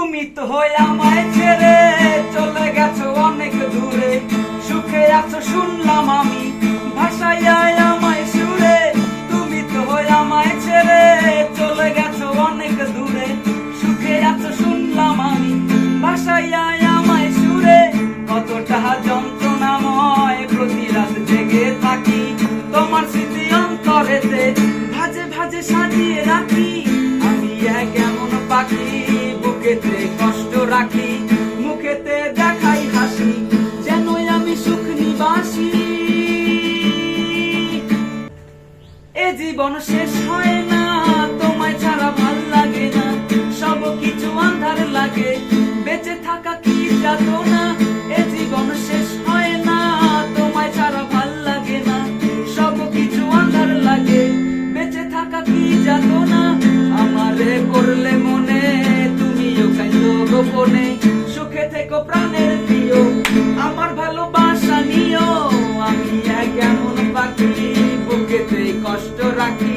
তুমি তো আমায় ছেড়ে চলে গেছো অনেক দূরে, সুখে আছো শুনলাম আমি ভাষাইয়া আমায় সুরে। তুমি তো আমায় ছেড়ে চলে গেছো অনেক দূরে, সুখে আছো শুনলাম আমি ভাষাইয়া আমায় সুরে। কতটা যন্ত্রণাময় প্রতি রাত জেগে থাকি, তোমার স্মৃতি অন্তরেতে ভাজে ভাজে সাজিয়ে রাখি। আমি এক এমন পাখি বুকেতে কষ্ট রাখি, মুখেতে দেখাই হাসি, যেন আমি সুখ নিবাসী। এ জীবন শেষ হয় না, তোমায় ছাড়া ভাল লাগে না, সব কিছু আন্ধার লাগে, বেঁচে থাকা কি যাতনা। এ জীবন শেষ হয় না, তোমায় ছাড়া ভাল লাগে না, সব কিছু আন্ধার লাগে, বেঁচে থাকা কি যাতনা। আমারে করলে মনে তুমিও কাইন্দো গোপনে, সুখে থেকো প্রাণের প্রিয়, আমার ভালোবাসা নিও। আমি এক এমন পাখি বুকেতে কষ্ট রাখি।